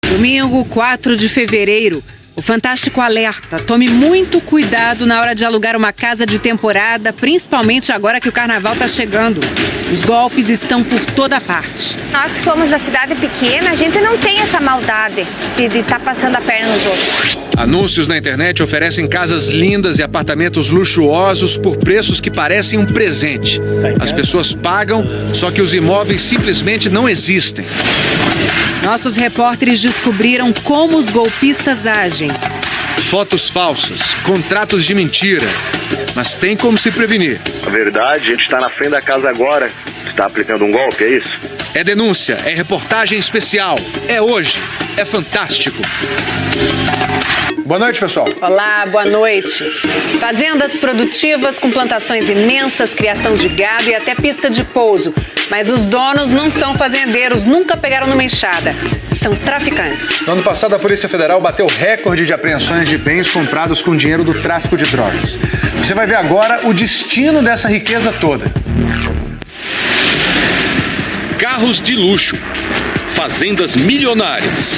Domingo, 4 de fevereiro. O Fantástico alerta: tome muito cuidado na hora de alugar uma casa de temporada, principalmente agora que o carnaval está chegando. Os golpes estão por toda parte. Nós que somos da cidade pequena, a gente não tem essa maldade de estar passando a perna nos outros. Anúncios na internet oferecem casas lindas e apartamentos luxuosos por preços que parecem um presente. As pessoas pagam, só que os imóveis simplesmente não existem. Nossos repórteres descobriram como os golpistas agem. Fotos falsas, contratos de mentira. Mas tem como se prevenir. Na verdade, a gente está na frente da casa agora. Está aplicando um golpe, é isso? É denúncia, é reportagem especial. É hoje, é fantástico. Boa noite, pessoal. Olá, boa noite. Fazendas produtivas com plantações imensas, criação de gado e até pista de pouso. Mas os donos não são fazendeiros, nunca pegaram numa enxada. São traficantes. No ano passado, a Polícia Federal bateu recorde de apreensões de bens comprados com dinheiro do tráfico de drogas. Você vai ver agora o destino dessa riqueza toda. Carros de luxo, fazendas milionárias,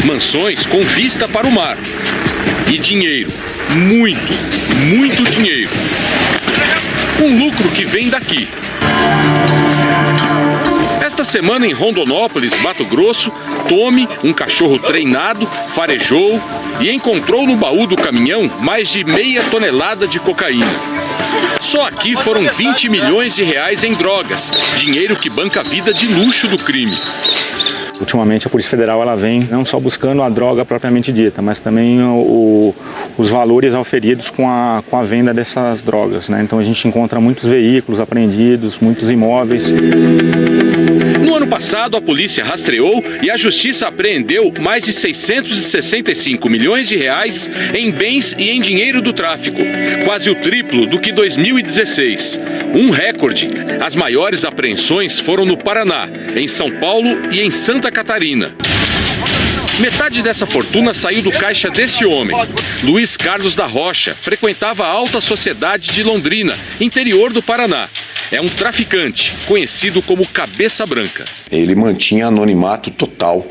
mansões com vista para o mar e dinheiro, muito dinheiro. Um lucro que vem daqui. Esta semana em Rondonópolis, Mato Grosso, Tome, um cachorro treinado, farejou e encontrou no baú do caminhão mais de meia tonelada de cocaína. Só aqui foram 20 milhões de reais em drogas, dinheiro que banca a vida de luxo do crime. Ultimamente a Polícia Federal ela vem não só buscando a droga propriamente dita, mas também os valores auferidos com a venda dessas drogas, né? Então a gente encontra muitos veículos apreendidos, muitos imóveis. No ano passado, a polícia rastreou e a justiça apreendeu mais de 665 milhões de reais em bens e em dinheiro do tráfico, quase o triplo do que 2016. Um recorde. As maiores apreensões foram no Paraná, em São Paulo e em Santa Catarina. Metade dessa fortuna saiu do caixa desse homem. Luiz Carlos da Rocha frequentava a alta sociedade de Londrina, interior do Paraná. É um traficante, conhecido como Cabeça Branca. Ele mantinha anonimato total.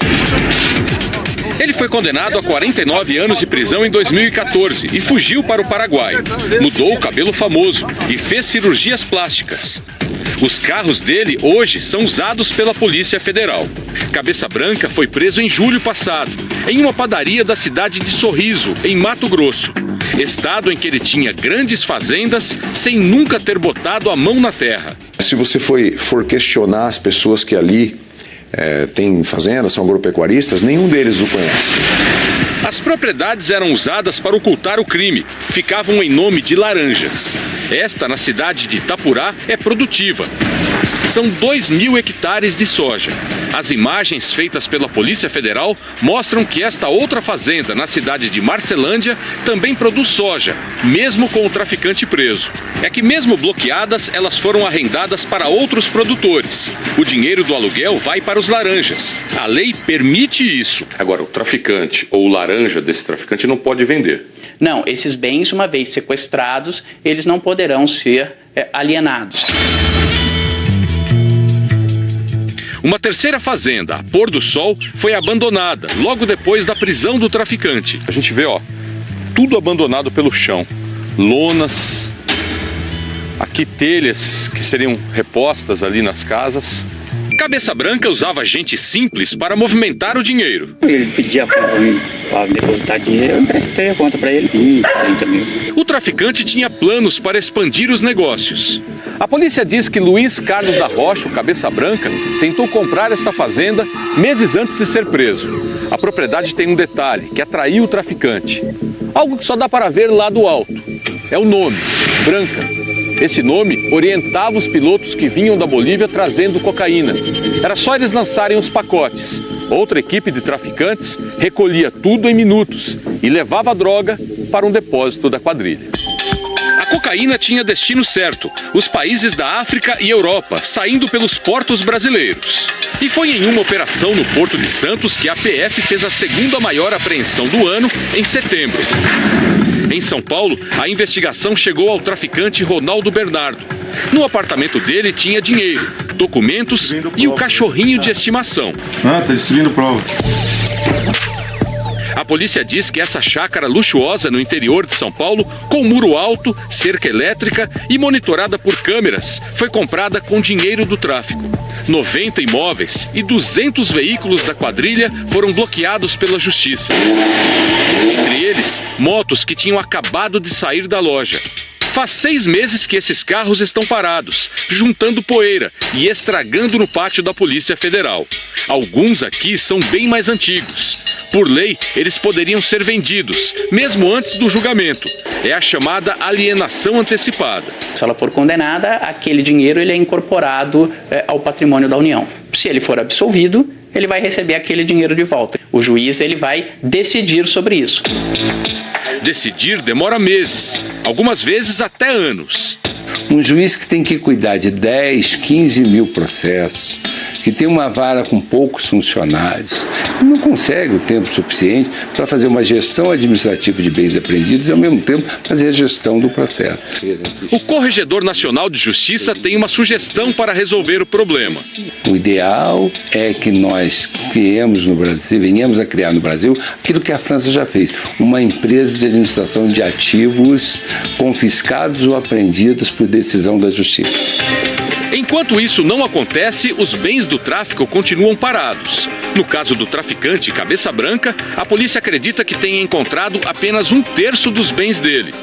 Ele foi condenado a 49 anos de prisão em 2014 e fugiu para o Paraguai. Mudou o cabelo famoso e fez cirurgias plásticas. Os carros dele hoje são usados pela Polícia Federal. Cabeça Branca foi preso em julho passado, em uma padaria da cidade de Sorriso, em Mato Grosso. Estado em que ele tinha grandes fazendas sem nunca ter botado a mão na terra. Se você for questionar as pessoas que ali têm fazendas, são agropecuaristas, nenhum deles o conhece. As propriedades eram usadas para ocultar o crime, ficavam em nome de laranjas. Esta, na cidade de Itapurá, é produtiva. São 2.000 hectares de soja. As imagens feitas pela Polícia Federal mostram que esta outra fazenda, na cidade de Marcelândia, também produz soja, mesmo com o traficante preso. É que mesmo bloqueadas, elas foram arrendadas para outros produtores. O dinheiro do aluguel vai para os laranjas. A lei permite isso. Agora, o traficante ou o laranja desse traficante não pode vender. Não, esses bens, uma vez sequestrados, eles não poderão ser alienados. Uma terceira fazenda, a Pôr do Sol, foi abandonada logo depois da prisão do traficante. A gente vê, tudo abandonado pelo chão. Lonas, aqui telhas que seriam repostas ali nas casas. Cabeça Branca usava gente simples para movimentar o dinheiro. Ele pedia para depositar dinheiro, eu emprestei a conta para ele, 30 mil. O traficante tinha planos para expandir os negócios. A polícia diz que Luiz Carlos da Rocha, o Cabeça Branca, tentou comprar essa fazenda meses antes de ser preso. A propriedade tem um detalhe que atraiu o traficante. Algo que só dá para ver lá do alto. É o nome, Branca. Esse nome orientava os pilotos que vinham da Bolívia trazendo cocaína. Era só eles lançarem os pacotes. Outra equipe de traficantes recolhia tudo em minutos e levava a droga para um depósito da quadrilha. A cocaína tinha destino certo, os países da África e Europa, saindo pelos portos brasileiros. E foi em uma operação no Porto de Santos que a PF fez a segunda maior apreensão do ano, em setembro. Em São Paulo, a investigação chegou ao traficante Ronaldo Bernardo. No apartamento dele tinha dinheiro, documentos e o cachorrinho de estimação. Tá destruindo prova. A polícia diz que essa chácara luxuosa no interior de São Paulo, com muro alto, cerca elétrica e monitorada por câmeras, foi comprada com dinheiro do tráfico. 90 imóveis e 200 veículos da quadrilha foram bloqueados pela justiça. Entre eles, motos que tinham acabado de sair da loja. Faz 6 meses que esses carros estão parados, juntando poeira e estragando no pátio da Polícia Federal. Alguns aqui são bem mais antigos. Por lei, eles poderiam ser vendidos, mesmo antes do julgamento. É a chamada alienação antecipada. Se ela for condenada, aquele dinheiro ele é incorporado ao patrimônio da União. Se ele for absolvido, ele vai receber aquele dinheiro de volta. O juiz ele vai decidir sobre isso. Decidir demora meses, algumas vezes até anos. Um juiz que tem que cuidar de 10, 15 mil processos, que tem uma vara com poucos funcionários, não consegue o tempo suficiente para fazer uma gestão administrativa de bens apreendidos e, ao mesmo tempo, fazer a gestão do processo. O Corregedor Nacional de Justiça tem uma sugestão para resolver o problema. O ideal é que nós criemos no Brasil, venhamos a criar no Brasil aquilo que a França já fez, uma empresa de administração de ativos confiscados ou apreendidos por decisão da Justiça. Enquanto isso não acontece, os bens do tráfico continuam parados. No caso do traficante Cabeça Branca, a polícia acredita que tenha encontrado apenas 1/3 dos bens dele.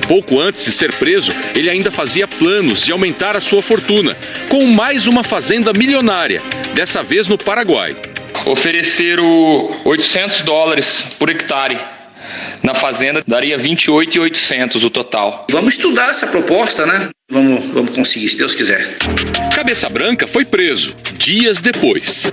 Pouco antes de ser preso, ele ainda fazia planos de aumentar a sua fortuna, com mais uma fazenda milionária, dessa vez no Paraguai. Ofereceram $800 por hectare. Na fazenda daria 28.800 o total. Vamos estudar essa proposta, né? Vamos conseguir, se Deus quiser. Cabeça Branca foi preso dias depois.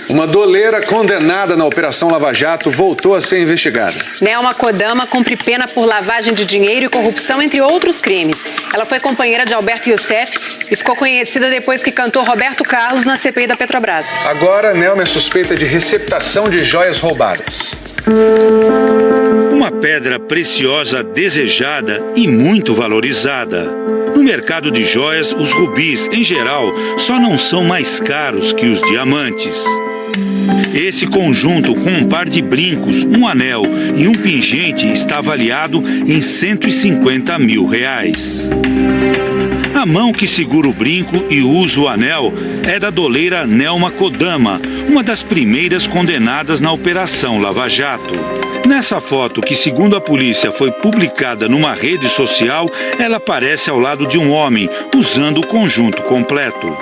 Uma doleira condenada na Operação Lava Jato voltou a ser investigada. Nelma Kodama cumpre pena por lavagem de dinheiro e corrupção, entre outros crimes. Ela foi companheira de Alberto Youssef e ficou conhecida depois que cantou Roberto Carlos na CPI da Petrobras. Agora, Nelma é suspeita de receptação de joias roubadas. Uma pedra preciosa, desejada e muito valorizada. No mercado de joias, os rubis, em geral, só não são mais caros que os diamantes. Esse conjunto com um par de brincos, um anel e um pingente está avaliado em R$150 mil. A mão que segura o brinco e usa o anel é da doleira Nelma Kodama, uma das primeiras condenadas na Operação Lava Jato. Nessa foto, que segundo a polícia foi publicada numa rede social, ela aparece ao lado de um homem, usando o conjunto completo.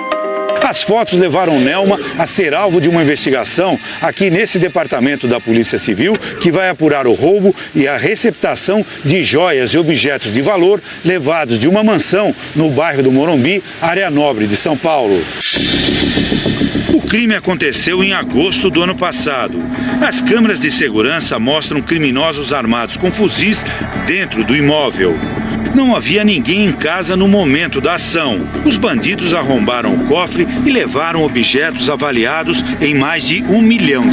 As fotos levaram Nelma a ser alvo de uma investigação aqui nesse departamento da Polícia Civil, que vai apurar o roubo e a receptação de joias e objetos de valor levados de uma mansão no bairro do Morumbi, área nobre de São Paulo. O crime aconteceu em agosto do ano passado. As câmeras de segurança mostram criminosos armados com fuzis dentro do imóvel. Não havia ninguém em casa no momento da ação. Os bandidos arrombaram o cofre e levaram objetos avaliados em mais de R$1 milhão.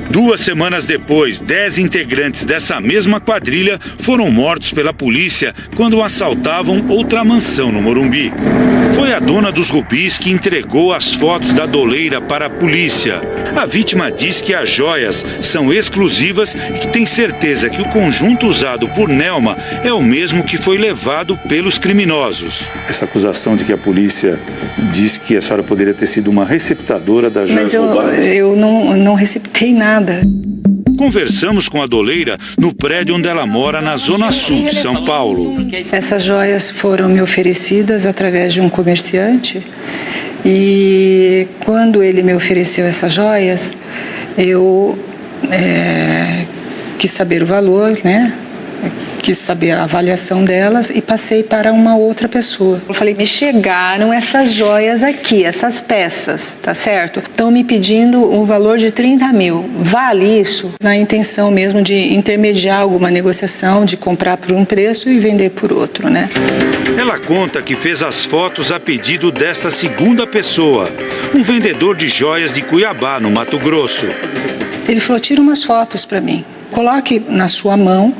2 semanas depois, 10 integrantes dessa mesma quadrilha foram mortos pela polícia quando assaltavam outra mansão no Morumbi. Foi a dona dos rubis que entregou as fotos da doleira para a polícia. A vítima diz que as joias são exclusivas e que tem certeza que o conjunto usado por Nelma é o mesmo que foi levado pelos criminosos. Essa acusação de que a polícia diz que a senhora poderia ter sido uma receptadora das joias roubadas. Mas eu não receptei nada. Conversamos com a doleira no prédio onde ela mora, na Zona Sul de São Paulo. Essas joias foram me oferecidas através de um comerciante e quando ele me ofereceu essas joias, eu quis saber o valor, né? Quis saber a avaliação delas e passei para uma outra pessoa. Eu falei, me chegaram essas joias aqui, essas peças, tá certo? Estão me pedindo um valor de 30 mil. Vale isso? Na intenção mesmo de intermediar alguma negociação, de comprar por um preço e vender por outro, né? Ela conta que fez as fotos a pedido desta segunda pessoa, um vendedor de joias de Cuiabá, no Mato Grosso. Ele falou, tira umas fotos para mim. Coloque na sua mão,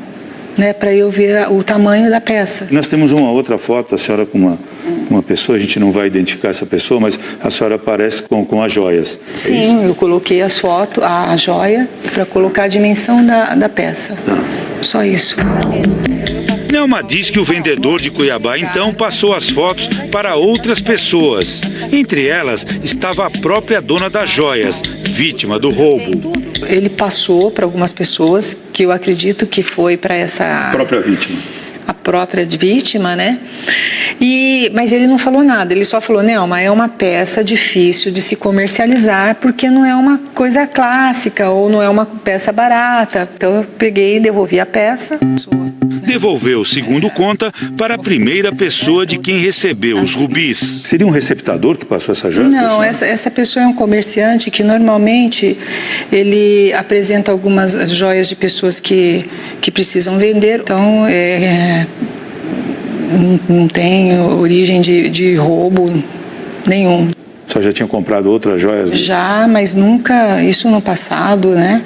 né, para eu ver o tamanho da peça. Nós temos uma outra foto, a senhora com uma pessoa, a gente não vai identificar essa pessoa, mas a senhora aparece com as joias. Sim, eu coloquei as fotos, a joia, para colocar a dimensão da peça. Só isso. Nelma diz que o vendedor de Cuiabá, então, passou as fotos para outras pessoas. Entre elas estava a própria dona das joias, vítima do roubo. Ele passou para algumas pessoas, que eu acredito que foi para essa... Própria vítima. A própria vítima, né? Mas ele não falou nada, ele só falou, Nelma, é uma peça difícil de se comercializar porque não é uma coisa clássica ou não é uma peça barata. Então eu peguei e devolvi a peça. Devolveu, segundo conta, para a primeira pessoa de quem recebeu os rubis. Seria um receptador que passou essa joia? Não, essa pessoa é um comerciante que normalmente ele apresenta algumas joias de pessoas que precisam vender. Então, não tem origem de roubo nenhum. Só já tinha comprado outras joias? Já, mas nunca, isso no passado, né?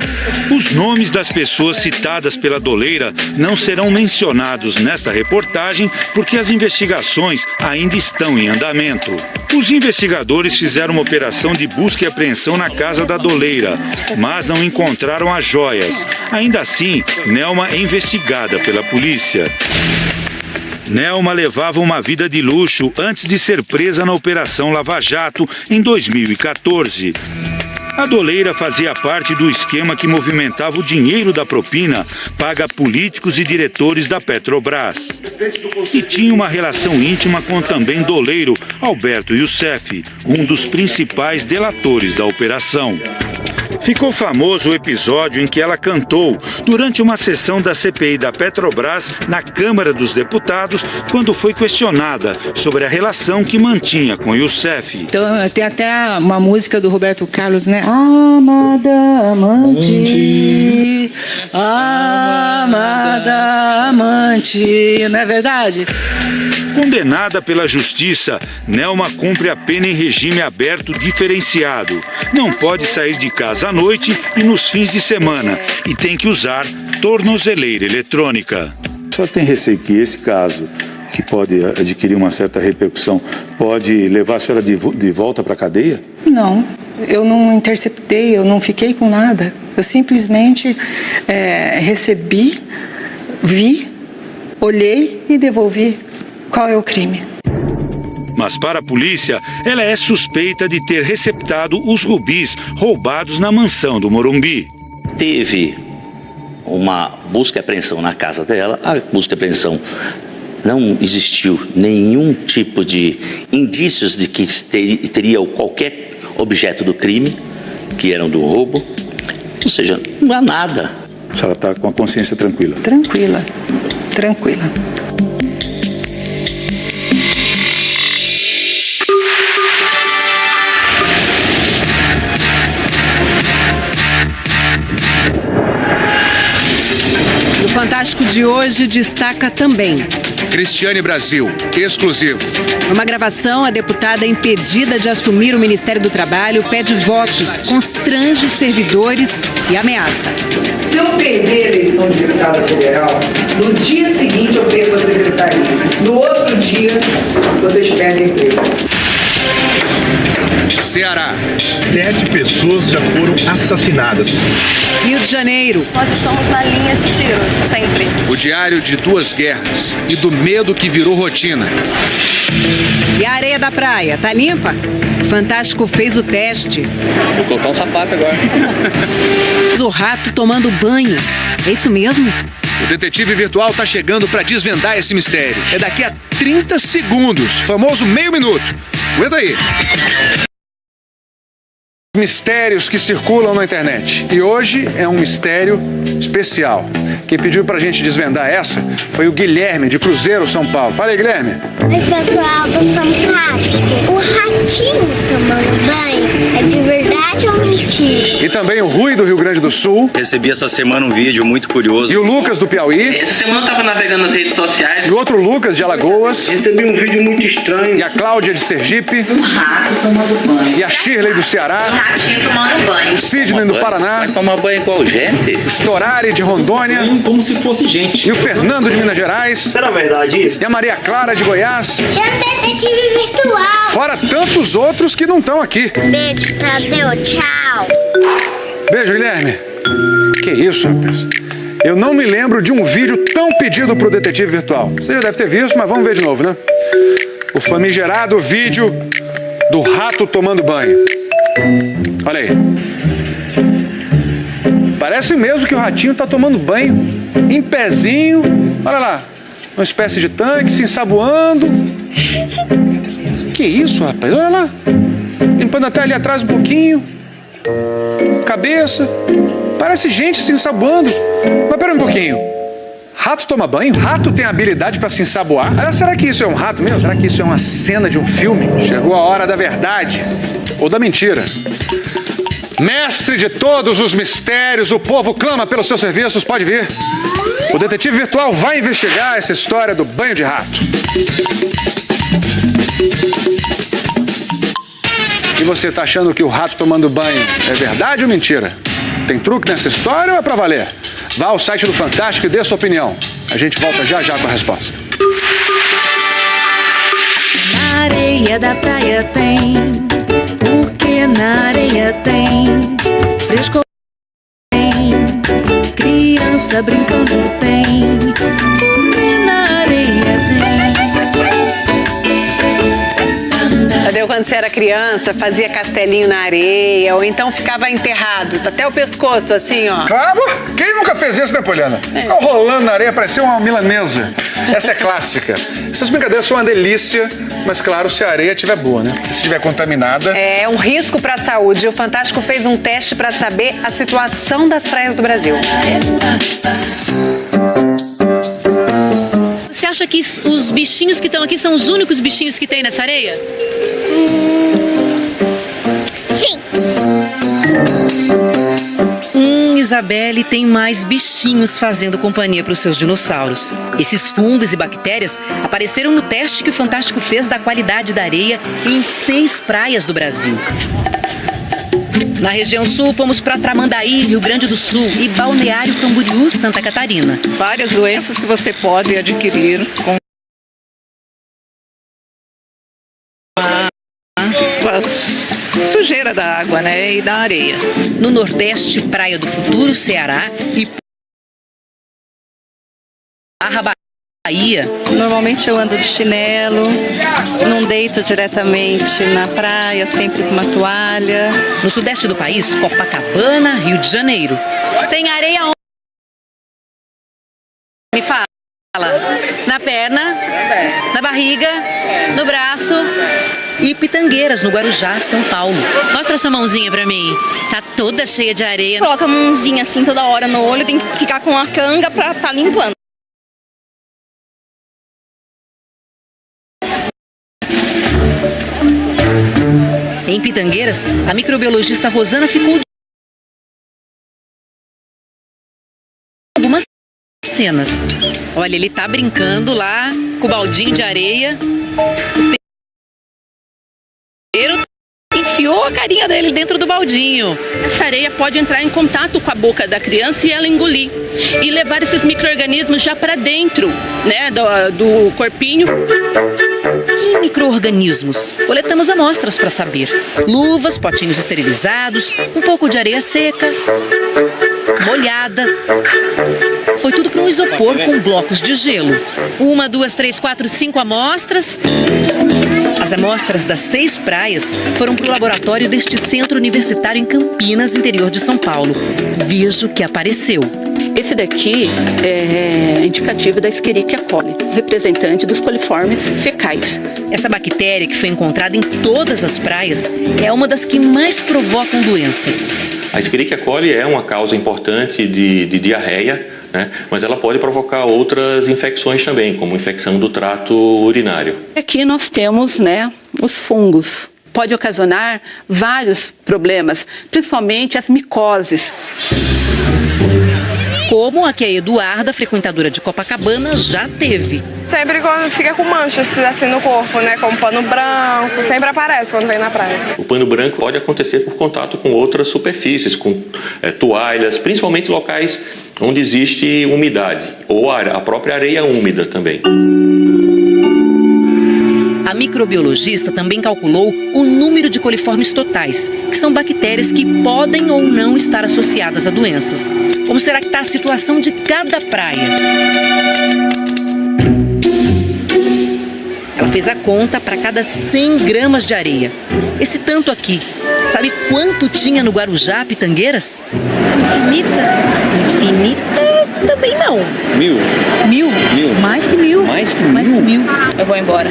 Os nomes das pessoas citadas pela doleira não serão mencionados nesta reportagem porque as investigações ainda estão em andamento. Os investigadores fizeram uma operação de busca e apreensão na casa da doleira, mas não encontraram as joias. Ainda assim, Nelma é investigada pela polícia. Nelma levava uma vida de luxo antes de ser presa na Operação Lava Jato em 2014. A doleira fazia parte do esquema que movimentava o dinheiro da propina paga a políticos e diretores da Petrobras. E tinha uma relação íntima com o também doleiro Alberto Youssef, um dos principais delatores da operação. Ficou famoso o episódio em que ela cantou durante uma sessão da CPI da Petrobras na Câmara dos Deputados, quando foi questionada sobre a relação que mantinha com Youssef. Então, tem até uma música do Roberto Carlos, né? Amada amante, amada amante, não é verdade? Condenada pela justiça, Nelma cumpre a pena em regime aberto diferenciado. Não pode sair de casa à noite e nos fins de semana e tem que usar tornozeleira eletrônica. A senhora tem receio que esse caso, que pode adquirir uma certa repercussão, pode levar a senhora de volta para a cadeia? Não, eu não interceptei, eu não fiquei com nada. Eu simplesmente recebi, vi, olhei e devolvi. Qual é o crime? Mas para a polícia, ela é suspeita de ter receptado os rubis roubados na mansão do Morumbi. Teve uma busca e apreensão na casa dela. A busca e apreensão não existiu nenhum tipo de indícios de que teria qualquer objeto do crime, que eram do roubo. Ou seja, não há nada. A senhora está com a consciência tranquila? Tranquila, tranquila. O Fantástico de hoje destaca também. Cristiane Brasil, exclusivo. Numa gravação, a deputada impedida de assumir o Ministério do Trabalho pede votos, constrange servidores e ameaça. Se eu perder a eleição de deputada federal, no dia seguinte eu perco a secretaria. No outro dia, vocês perdem emprego. Ceará. 7 pessoas já foram assassinadas. Rio de Janeiro. Nós estamos na linha de tiro, sempre. O diário de 2 guerras e do medo que virou rotina. E a areia da praia, tá limpa? O Fantástico fez o teste. Vou colocar um sapato agora. O rato tomando banho. É isso mesmo? O detetive virtual tá chegando para desvendar esse mistério. É daqui a 30 segundos, famoso meio minuto. Aguenta aí. Mistérios que circulam na internet. E hoje é um mistério especial. Quem pediu pra gente desvendar essa foi o Guilherme, de Cruzeiro, São Paulo. Fala aí, Guilherme. Oi, pessoal do Fantástico. O ratinho tomando banho é de verdade ou mentira? aqui. E também o Rui do Rio Grande do Sul. Recebi essa semana um vídeo muito curioso. E o Lucas do Piauí. Essa semana eu tava navegando nas redes sociais. E o outro Lucas de Alagoas. Recebi um vídeo muito estranho. E a Cláudia de Sergipe. Um rato tomando banho. E a Shirley do Ceará. Um ratinho tomando banho. O Sidney do Paraná. Vai tomar banho igual gente. O Storari de Rondônia. Como se fosse gente. E o Fernando de Minas Gerais. Será verdade isso? E a Maria Clara de Goiás. Chama detetive virtual. Fora tantos outros que não estão aqui. Beijo, Tadeu. Tchau. Beijo, Guilherme. Que isso, rapaz. Eu não me lembro de um vídeo tão pedido pro detetive virtual. Você já deve ter visto, mas vamos ver de novo, né? O famigerado vídeo do rato tomando banho. Olha aí. Parece mesmo que o ratinho tá tomando banho em pezinho. Olha lá. Uma espécie de tanque, se ensaboando. Que isso, rapaz? Olha lá. Limpando até ali atrás um pouquinho. Cabeça. Parece gente se ensaboando. Mas pera um pouquinho. Rato toma banho? Rato tem habilidade para se ensaboar? Aliás, será que isso é um rato mesmo? Será que isso é uma cena de um filme? Chegou a hora da verdade. Ou da mentira. Mestre de todos os mistérios, o povo clama pelos seus serviços, pode vir. O detetive virtual vai investigar essa história do banho de rato. E você tá achando que o rato tomando banho é verdade ou mentira? Tem truque nessa história ou é pra valer? Vá ao site do Fantástico e dê sua opinião. A gente volta já já com a resposta. Na areia da praia tem, porque na areia tem frescor, tem criança brincando, tem, porque na areia tem. Tadeu, quando você era criança, fazia castelinho na areia, ou então ficava enterrado, até o pescoço, assim, ó. Claro! Quem nunca fez isso, né, Poliana? Ficava rolando na areia, parecia uma milanesa. Essa é clássica. Essas brincadeiras são uma delícia, mas claro, se a areia estiver boa, né? Se estiver contaminada... É um risco para a saúde. O Fantástico fez um teste para saber a situação das praias do Brasil. Você acha que os bichinhos que estão aqui são os únicos bichinhos que tem nessa areia? Sim. Isabelle, tem mais bichinhos fazendo companhia para os seus dinossauros. Esses fungos e bactérias apareceram no teste que o Fantástico fez da qualidade da areia em 6 praias do Brasil. Na região sul, fomos para Tramandaí, Rio Grande do Sul, e Balneário Camboriú, Santa Catarina. Várias doenças que você pode adquirir com a sujeira da água, né, e da areia. No Nordeste, Praia do Futuro, Ceará, e Barra, Bahia. Normalmente eu ando de chinelo, não deito diretamente na praia, sempre com uma toalha. No sudeste do país, Copacabana, Rio de Janeiro. Tem areia onde? Me fala. Na perna, na barriga, no braço. E Pitangueiras, no Guarujá, São Paulo. Mostra sua mãozinha pra mim. Tá toda cheia de areia. Coloca a mãozinha assim toda hora no olho, tem que ficar com a canga pra tá limpando. Em Pitangueiras, a microbiologista Rosana ficou de algumas cenas. Olha, ele tá brincando lá com o baldinho de areia. Enfiou a carinha dele dentro do baldinho. Essa areia pode entrar em contato com a boca da criança e ela engolir. E levar esses micro-organismos já para dentro, né, do corpinho. Que micro-organismos? Coletamos amostras para saber. Luvas, potinhos esterilizados, um pouco de areia seca, molhada. Foi tudo para um isopor com blocos de gelo. 1, 2, 3, 4, 5 amostras. As amostras das 6 praias foram para o laboratório deste centro universitário em Campinas, interior de São Paulo. Veja o que apareceu. Esse daqui é indicativo da Escherichia coli, representante dos coliformes fecais. Essa bactéria, que foi encontrada em todas as praias, é uma das que mais provocam doenças. A Escherichia coli é uma causa importante de diarreia, né? Mas ela pode provocar outras infecções também, como infecção do trato urinário. Aqui nós temos, né, os fungos. pode ocasionar vários problemas, principalmente as micoses. Como a que a Eduarda, frequentadora de Copacabana, já teve. Sempre quando fica com manchas assim no corpo, né? Como pano branco, sempre aparece quando vem na praia. O pano branco pode acontecer por contato com outras superfícies, com toalhas, principalmente locais onde existe umidade, ou a própria areia úmida também. A microbiologista também calculou o número de coliformes totais, que são bactérias que podem ou não estar associadas a doenças. Como será que está a situação de cada praia? Ela fez a conta para cada 100 gramas de areia. Esse tanto aqui, sabe quanto tinha no Guarujá, Pitangueiras? Infinita? Infinita também não. 1000? 1000? 1000? Mais que 1000. Mais que 1000? Mais que 1000. Eu vou embora.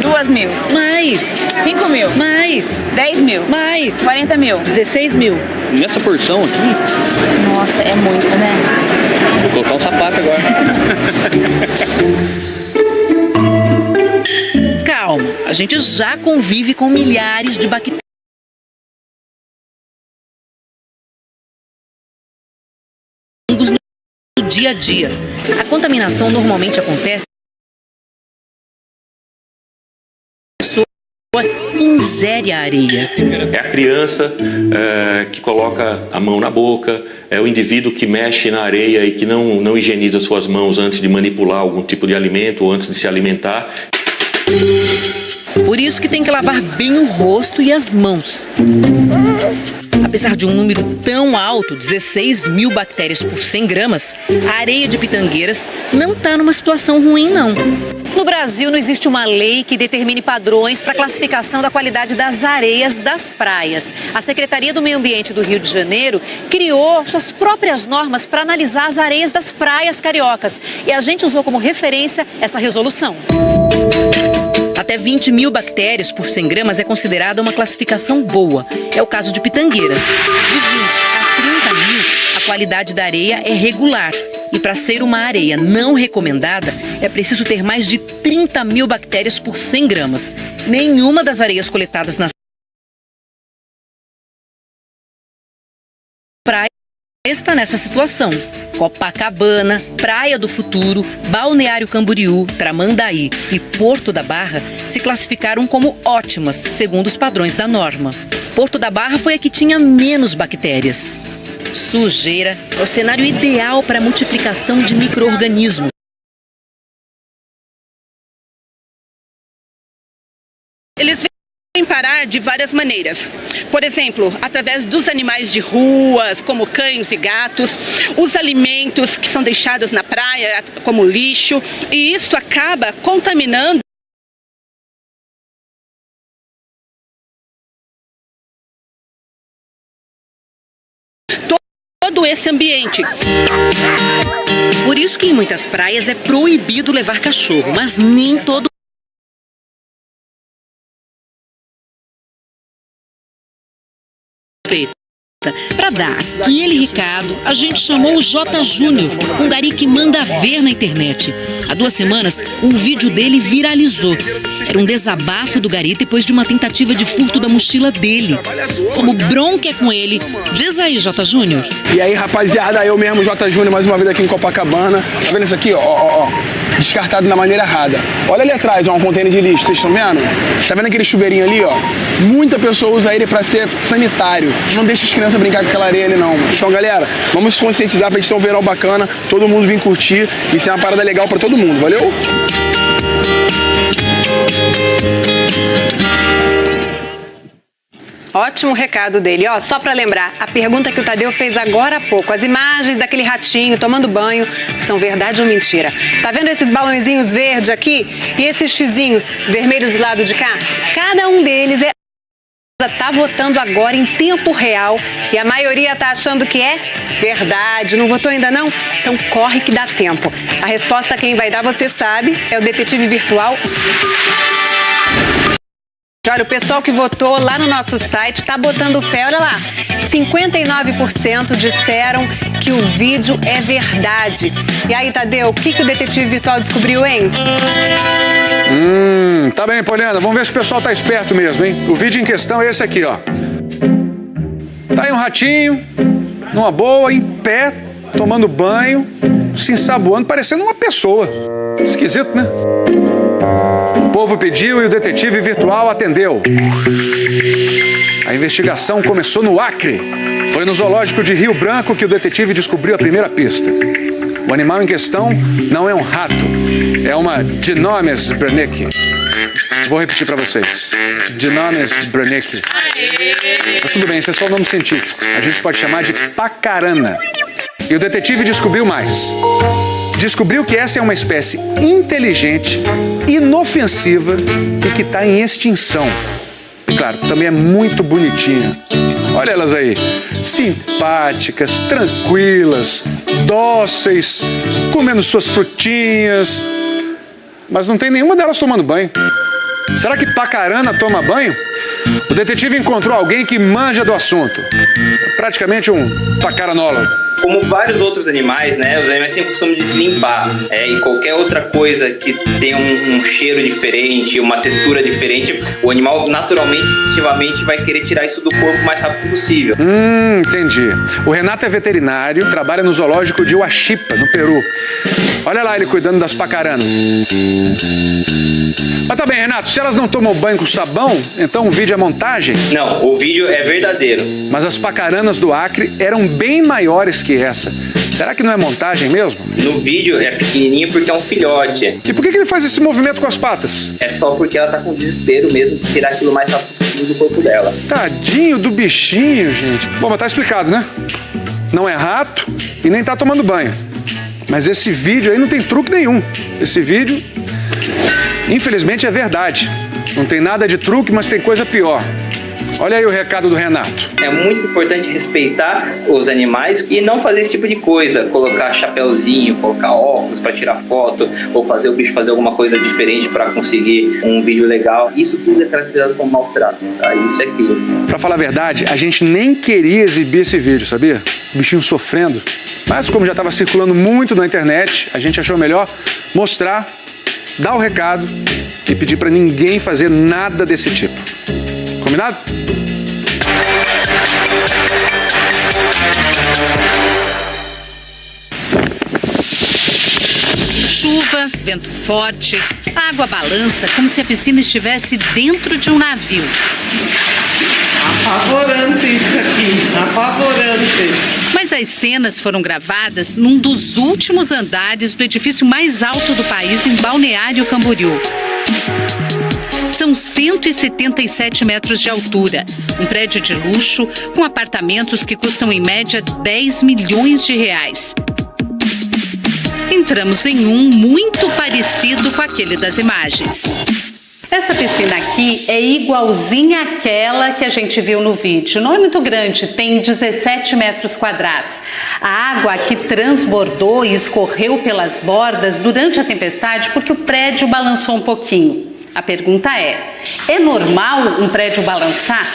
2000? Mais. 5000? Mais. 10.000? Mais. 40.000? 16.000. Nessa porção aqui? Nossa, é muito, né? Vou colocar um sapato agora. Calma, a gente já convive com milhares de bactérias no dia a dia. A contaminação normalmente acontece quando a pessoa ingere a areia. É a criança que coloca a mão na boca, é o indivíduo que mexe na areia e que não higieniza suas mãos antes de manipular algum tipo de alimento ou antes de se alimentar. Por isso que tem que lavar bem o rosto e as mãos. Apesar de um número tão alto, 16.000 bactérias por 100 gramas, a areia de Pitangueiras não está numa situação ruim, não. No Brasil, não existe uma lei que determine padrões para a classificação da qualidade das areias das praias. A Secretaria do Meio Ambiente do Rio de Janeiro criou suas próprias normas para analisar as areias das praias cariocas. E a gente usou como referência essa resolução. Até 20.000 bactérias por 100 gramas é considerada uma classificação boa. É o caso de Pitangueiras. De 20 a 30.000, a qualidade da areia é regular. E para ser uma areia não recomendada, é preciso ter mais de 30.000 bactérias por 100 gramas. Nenhuma das areias coletadas nas praias está nessa situação. Copacabana, Praia do Futuro, Balneário Camboriú, Tramandaí e Porto da Barra se classificaram como ótimas, segundo os padrões da norma. Porto da Barra foi a que tinha menos bactérias. Sujeira é o cenário ideal para a multiplicação de micro-organismos. Eles vêm parar de várias maneiras. Por exemplo, através dos animais de ruas, como cães e gatos, os alimentos que são deixados na praia, como lixo, e isso acaba contaminando todo esse ambiente. Por isso que em muitas praias é proibido levar cachorro, mas nem todo Para dar aquele recado, a gente chamou o J. Júnior, um gari que manda ver na internet. Há 2 semanas, um vídeo dele viralizou. Era um desabafo do gari depois de uma tentativa de furto da mochila dele. Como bronca é com ele, diz aí, J. Júnior. E aí, rapaziada, eu mesmo, J. Júnior, mais uma vez aqui em Copacabana. Tá vendo isso aqui, ó? Descartado da maneira errada. Olha ali atrás, ó, um container de lixo, vocês estão vendo? Tá vendo aquele chuveirinho ali, ó? Muita pessoa usa ele pra ser sanitário. Não deixa as crianças brincar com aquela areia ali, não. Então, galera, vamos se conscientizar pra gente ter um verão bacana, todo mundo vir curtir. Isso é uma parada legal pra todo mundo, valeu? Ótimo recado dele. Ó, só para lembrar, a pergunta que o Tadeu fez agora há pouco, as imagens daquele ratinho tomando banho são verdade ou mentira? Tá vendo esses balãozinhos verdes aqui e esses xizinhos vermelhos do lado de cá? Cada um deles tá votando agora em tempo real e a maioria tá achando que é verdade. Não votou ainda não? Então corre que dá tempo. A resposta quem vai dar, você sabe, é o detetive virtual Olha, o pessoal que votou lá no nosso site tá botando fé, olha lá. 59% disseram que o vídeo é verdade. E aí, Tadeu, o que o detetive virtual descobriu, hein? Tá bem, Poliana. Vamos ver se o pessoal tá esperto mesmo, hein? O vídeo em questão é esse aqui, ó. Tá aí um ratinho, numa boa, em pé, tomando banho, se ensaboando, parecendo uma pessoa. Esquisito, né? O povo pediu e o detetive virtual atendeu. A investigação começou no Acre. Foi no zoológico de Rio Branco que o detetive descobriu a primeira pista. O animal em questão não é um rato, é uma Dinomes brennecki. Vou repetir para vocês. Dinomes brennecki. Mas tudo bem, esse é só o nome científico. A gente pode chamar de pacarana. E o detetive descobriu mais. Descobriu que essa é uma espécie inteligente, inofensiva e que está em extinção. E claro, também é muito bonitinha. Olha elas aí, simpáticas, tranquilas, dóceis, comendo suas frutinhas. Mas não tem nenhuma delas tomando banho. Será que pacarana toma banho? O detetive encontrou alguém que manja do assunto. Praticamente um pacaranólogo. Como vários outros animais, né, os animais têm o costume de se limpar. E qualquer outra coisa que tenha um cheiro diferente, uma textura diferente, o animal naturalmente, instintivamente vai querer tirar isso do corpo o mais rápido possível. Entendi. O Renato é veterinário, trabalha no zoológico de Huachipa, no Peru. Olha lá ele cuidando das pacaranas. Mas tá bem, Renato, se elas não tomam banho com sabão, então o vídeo é montagem? Não, o vídeo é verdadeiro. Mas as pacaranas do Acre eram bem maiores que essa. Será que não é montagem mesmo? No vídeo é pequenininho porque é um filhote. E por que ele faz esse movimento com as patas? É só porque ela tá com desespero mesmo de tirar aquilo mais rápido possível do corpo dela. Tadinho do bichinho, gente. Bom, mas tá explicado, né? Não é rato e nem tá tomando banho. Mas esse vídeo aí não tem truque nenhum. Esse vídeo, infelizmente, é verdade. Não tem nada de truque, mas tem coisa pior. Olha aí o recado do Renato. É muito importante respeitar os animais e não fazer esse tipo de coisa. Colocar chapéuzinho, colocar óculos para tirar foto, ou fazer o bicho fazer alguma coisa diferente para conseguir um vídeo legal. Isso tudo é caracterizado como maus tratos, tá? Isso é aquilo. Pra falar a verdade, a gente nem queria exibir esse vídeo, sabia? O bichinho sofrendo. Mas como já estava circulando muito na internet, a gente achou melhor mostrar, dar o recado e pedir para ninguém fazer nada desse tipo. Combinado? Chuva, vento forte, a água balança como se a piscina estivesse dentro de um navio. Apavorante isso aqui, apavorante. Mas as cenas foram gravadas num dos últimos andares do edifício mais alto do país, em Balneário Camboriú. São 177 metros de altura, um prédio de luxo com apartamentos que custam em média 10 milhões de reais. Entramos em um muito parecido com aquele das imagens. Essa piscina aqui é igualzinha àquela que a gente viu no vídeo. Não é muito grande, tem 17 metros quadrados. A água aqui transbordou e escorreu pelas bordas durante a tempestade porque o prédio balançou um pouquinho. A pergunta é normal um prédio balançar?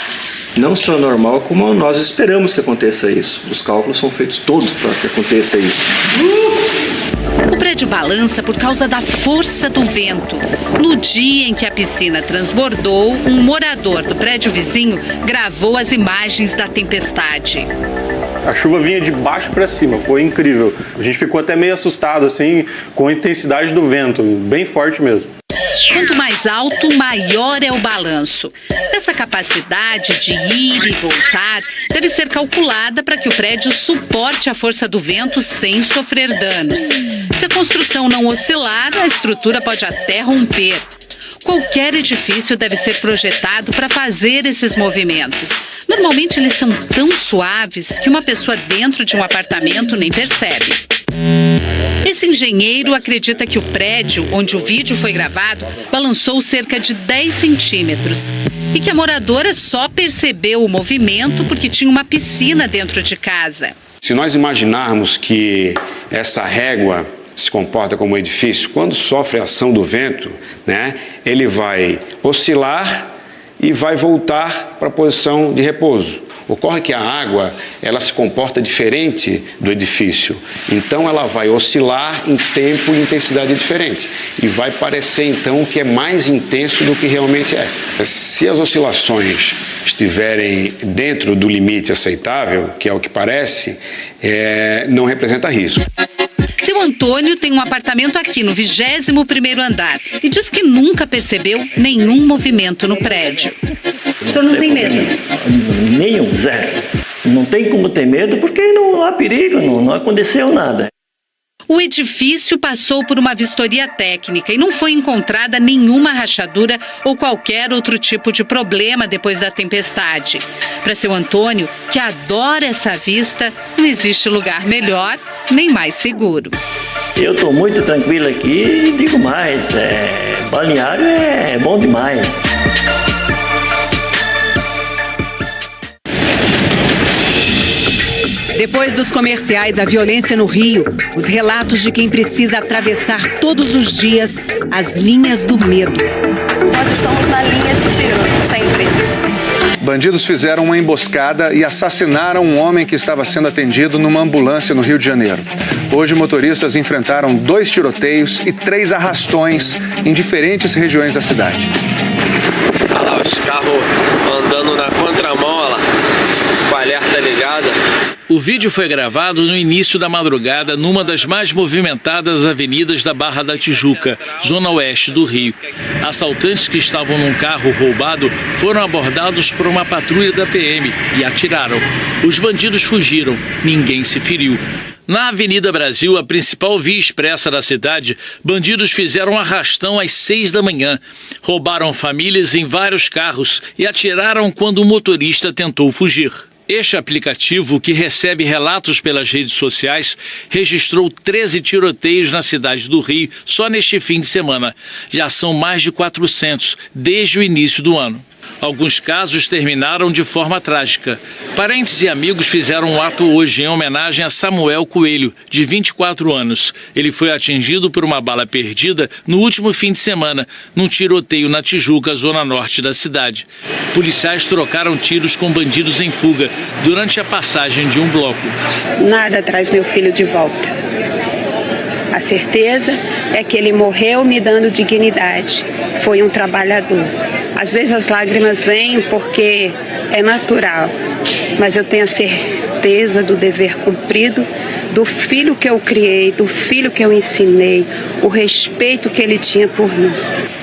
Não só normal, como nós esperamos que aconteça isso. Os cálculos são feitos todos para que aconteça isso. O prédio balança por causa da força do vento. No dia em que a piscina transbordou, um morador do prédio vizinho gravou as imagens da tempestade. A chuva vinha de baixo para cima, foi incrível. A gente ficou até meio assustado, assim, com a intensidade do vento, bem forte mesmo. Quanto mais alto, maior é o balanço. Essa capacidade de ir e voltar deve ser calculada para que o prédio suporte a força do vento sem sofrer danos. Se a construção não oscilar, a estrutura pode até romper. Qualquer edifício deve ser projetado para fazer esses movimentos. Normalmente eles são tão suaves que uma pessoa dentro de um apartamento nem percebe. Esse engenheiro acredita que o prédio onde o vídeo foi gravado balançou cerca de 10 centímetros e que a moradora só percebeu o movimento porque tinha uma piscina dentro de casa. Se nós imaginarmos que essa régua se comporta como um edifício, quando sofre a ação do vento, né, ele vai oscilar e vai voltar para a posição de repouso. Ocorre que a água, ela se comporta diferente do edifício, então ela vai oscilar em tempo e intensidade diferente e vai parecer então que é mais intenso do que realmente é. Se as oscilações estiverem dentro do limite aceitável, que é o que parece, não representa risco. Seu Antônio tem um apartamento aqui no 21º andar e diz que nunca percebeu nenhum movimento no prédio. O senhor não tem medo? Nenhum, zero. Não tem como ter medo porque não há perigo, não aconteceu nada. O edifício passou por uma vistoria técnica e não foi encontrada nenhuma rachadura ou qualquer outro tipo de problema depois da tempestade. Para seu Antônio, que adora essa vista, não existe lugar melhor nem mais seguro. Eu estou muito tranquilo aqui e digo mais, balneário é bom demais. Depois dos comerciais, a violência no Rio, os relatos de quem precisa atravessar todos os dias as linhas do medo. Nós estamos na linha de tiro, sempre. Bandidos fizeram uma emboscada e assassinaram um homem que estava sendo atendido numa ambulância no Rio de Janeiro. Hoje, motoristas enfrentaram 2 tiroteios e 3 arrastões em diferentes regiões da cidade. Olha lá, os carros andando na contramão, olha lá, com a alerta ligada. O vídeo foi gravado no início da madrugada numa das mais movimentadas avenidas da Barra da Tijuca, zona oeste do Rio. Assaltantes que estavam num carro roubado foram abordados por uma patrulha da PM e atiraram. Os bandidos fugiram, ninguém se feriu. Na Avenida Brasil, a principal via expressa da cidade, bandidos fizeram um arrastão às 6 da manhã. Roubaram famílias em vários carros e atiraram quando o motorista tentou fugir. Este aplicativo, que recebe relatos pelas redes sociais, registrou 13 tiroteios na cidade do Rio só neste fim de semana. Já são mais de 400 desde o início do ano. Alguns casos terminaram de forma trágica. Parentes e amigos fizeram um ato hoje em homenagem a Samuel Coelho, de 24 anos. Ele foi atingido por uma bala perdida no último fim de semana, num tiroteio na Tijuca, zona norte da cidade. Policiais trocaram tiros com bandidos em fuga durante a passagem de um bloco. Nada traz meu filho de volta. A certeza é que ele morreu me dando dignidade. Foi um trabalhador. Às vezes as lágrimas vêm porque é natural, mas eu tenho a certeza do dever cumprido, do filho que eu criei, do filho que eu ensinei, o respeito que ele tinha por mim.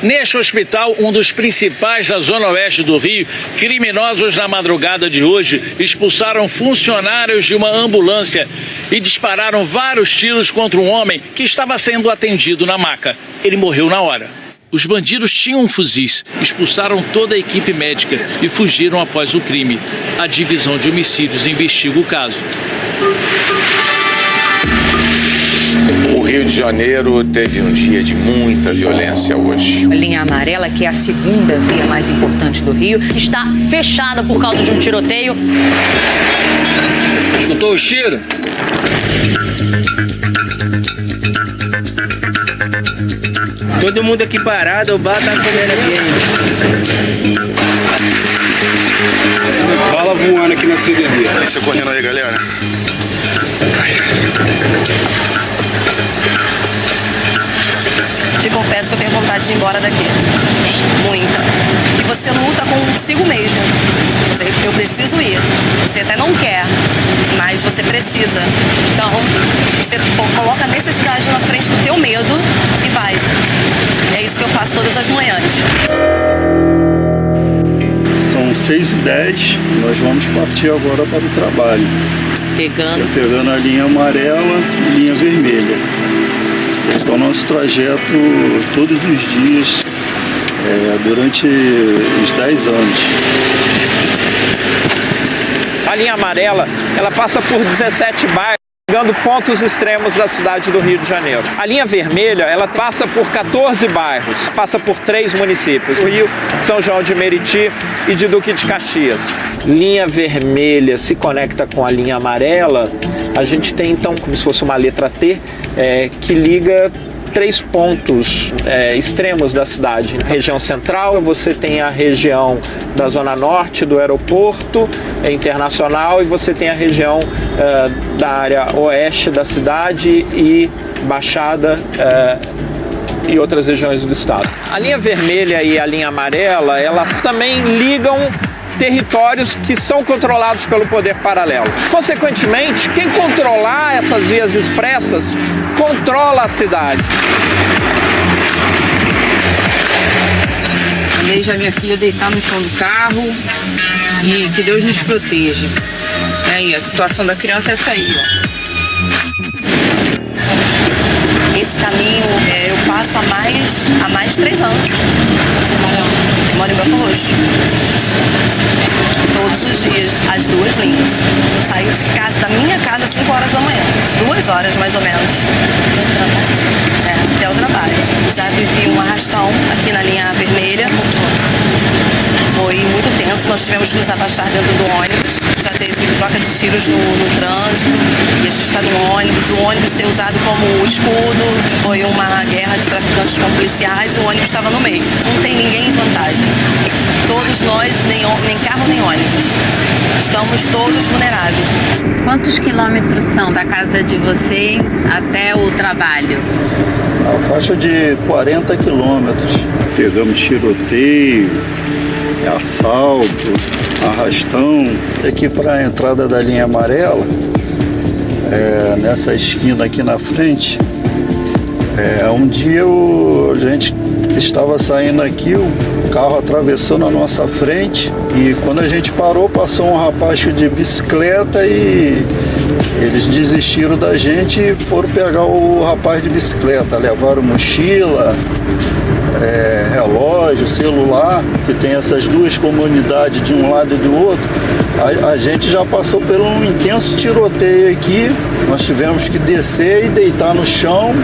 Neste hospital, um dos principais da zona oeste do Rio, criminosos na madrugada de hoje expulsaram funcionários de uma ambulância e dispararam vários tiros contra um homem que estava sendo atendido na maca. Ele morreu na hora. Os bandidos tinham fuzis, expulsaram toda a equipe médica e fugiram após o crime. A divisão de homicídios investiga o caso. O Rio de Janeiro teve um dia de muita violência hoje. A linha amarela, que é a segunda via mais importante do Rio, está fechada por causa de um tiroteio. Escutou os tiros? Todo mundo aqui parado, o bar tá comendo aqui. Bala voando aqui na CDB. Você correndo aí, galera. Te confesso que eu tenho vontade de ir embora daqui. Muita. E você luta consigo mesmo. Eu preciso ir. Você até não quer, mas você precisa. Então, você coloca a necessidade na frente do teu medo e vai. É isso que eu faço todas as manhãs. São 6h10, nós vamos partir agora para o trabalho. Pegando a linha amarela e linha vermelha. Então, nosso trajeto todos os dias, durante os 10 anos. A linha amarela, ela passa por 17 bairros, pegando pontos extremos da cidade do Rio de Janeiro. A linha vermelha, ela passa por 14 bairros, passa por 3 municípios, o Rio, São João de Meriti e de Duque de Caxias. Linha vermelha se conecta com a linha amarela, a gente tem então como se fosse uma letra T, que liga três pontos extremos da cidade. Na região central, você tem a região da zona norte do aeroporto internacional e você tem a região da área oeste da cidade e Baixada e outras regiões do estado. A linha vermelha e a linha amarela, elas também ligam territórios que são controlados pelo poder paralelo. Consequentemente, quem controlar essas vias expressas, controla a cidade. Deixa a minha filha deitar no chão do carro e que Deus nos proteja. E a situação da criança é essa aí, ó. Esse caminho eu faço há mais de 3 anos. Eu moro em Belfort Roxo. Todos os dias, as 2 linhas. Eu saio de casa, da minha casa às 5 horas da manhã. Às 2 horas, mais ou menos. Até o trabalho. Já vivi um arrastão aqui na linha vermelha. Foi muito tenso, nós tivemos que nos abaixar dentro do ônibus. Já teve troca de tiros no trânsito. E a gente está no ônibus, o ônibus ser usado como escudo. Foi uma guerra de traficantes com policiais e o ônibus estava no meio. Não tem ninguém em vantagem. Todos nós, nem carro nem ônibus. Estamos todos vulneráveis. Quantos quilômetros são da casa de vocês até o trabalho? A faixa de 40 quilômetros. Pegamos tiroteio, assalto, arrastão. Aqui para a entrada da linha amarela, nessa esquina aqui na frente, um dia a gente estava saindo aqui, o carro atravessou na nossa frente e quando a gente parou, passou um rapaz de bicicleta e eles desistiram da gente e foram pegar o rapaz de bicicleta, levaram mochila, relógio, celular, que tem essas 2 comunidades de um lado e do outro. A gente já passou por um intenso tiroteio aqui, nós tivemos que descer e deitar no chão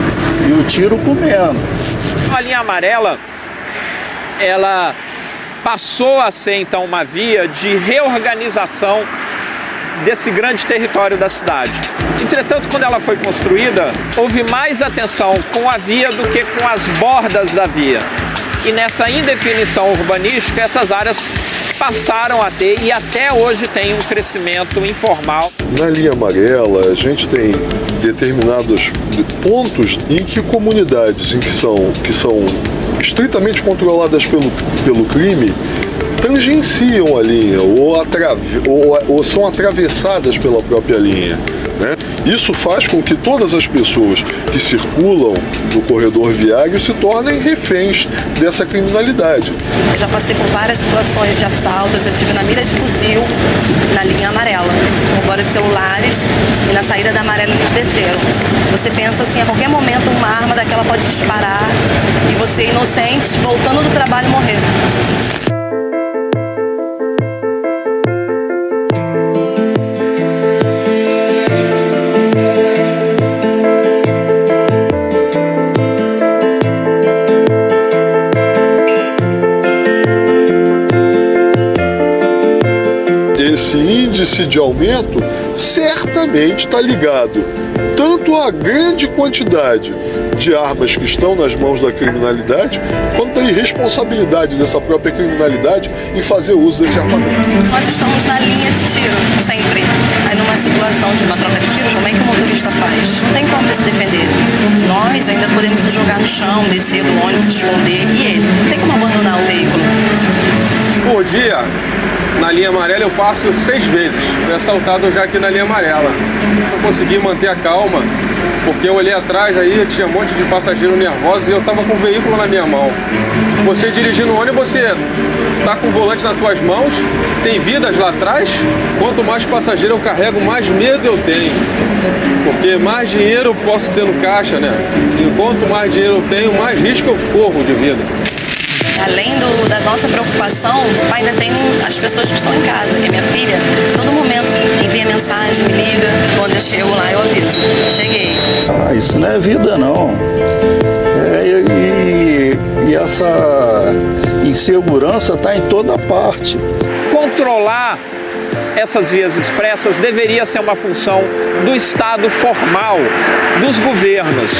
e o tiro comendo. A linha amarela, ela passou a ser então uma via de reorganização desse grande território da cidade. Entretanto, quando ela foi construída, houve mais atenção com a via do que com as bordas da via. E nessa indefinição urbanística, essas áreas passaram a ter e até hoje tem um crescimento informal. Na linha amarela, a gente tem determinados pontos em que comunidades que são estritamente controladas pelo crime tangenciam a linha ou são atravessadas pela própria linha, né? Isso faz com que todas as pessoas que circulam no corredor viário se tornem reféns dessa criminalidade. Eu já passei por várias situações de assalto, eu já estive na mira de fuzil na linha amarela, com vários celulares e na saída da amarela eles desceram. Você pensa assim, a qualquer momento uma arma daquela pode disparar e você, inocente, voltando do trabalho, morrer. Esse índice de aumento certamente está ligado tanto à grande quantidade de armas que estão nas mãos da criminalidade, quanto à irresponsabilidade dessa própria criminalidade em fazer uso desse armamento. Nós estamos na linha de tiro, sempre. Aí numa situação de uma troca de tiros, como é que o motorista faz? Não tem como ele se defender. Nós ainda podemos nos jogar no chão, descer do ônibus, esconder, e ele? Não tem como abandonar o veículo. Por dia, na linha amarela eu passo 6 vezes. Fui assaltado já aqui na linha amarela. Eu consegui manter a calma, porque eu olhei atrás aí, tinha um monte de passageiros nervosos e eu tava com o veículo na minha mão. Você dirigindo o ônibus, você tá com o volante nas tuas mãos, tem vidas lá atrás. Quanto mais passageiro eu carrego, mais medo eu tenho. Porque mais dinheiro eu posso ter no caixa, né? E quanto mais dinheiro eu tenho, mais risco eu corro de vida. Além da nossa preocupação, ainda tem as pessoas que estão em casa, que é minha filha, todo momento envia mensagem, me liga, quando eu chego lá eu aviso, cheguei. Isso não é vida não. E essa insegurança está em toda parte. Controlar essas vias expressas deveria ser uma função do Estado formal, dos governos.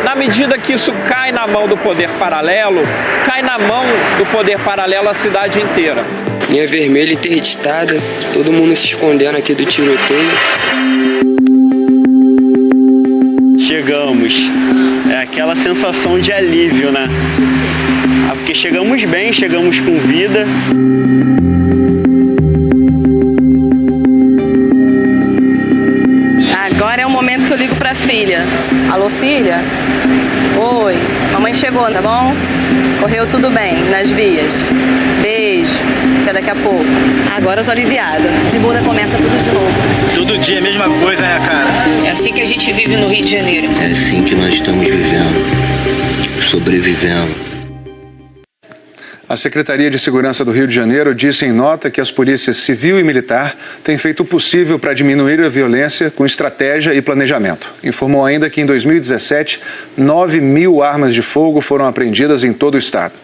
Na medida que isso cai na mão do poder paralelo, cai na mão do poder paralelo a cidade inteira. Linha vermelha interditada, todo mundo se escondendo aqui do tiroteio. Chegamos. É aquela sensação de alívio, né? Porque chegamos bem, chegamos com vida. Agora é o momento que eu ligo pra filha. Alô, filha? Oi, mamãe chegou, tá bom? Correu tudo bem nas vias. Beijo, até daqui a pouco. Agora eu tô aliviada. Segunda começa tudo de novo. Todo dia a mesma coisa, né, cara? É assim que a gente vive no Rio de Janeiro. É assim que nós estamos vivendo, sobrevivendo. A Secretaria de Segurança do Rio de Janeiro disse em nota que as polícias civil e militar têm feito o possível para diminuir a violência com estratégia e planejamento. Informou ainda que em 2017, 9.000 armas de fogo foram apreendidas em todo o estado.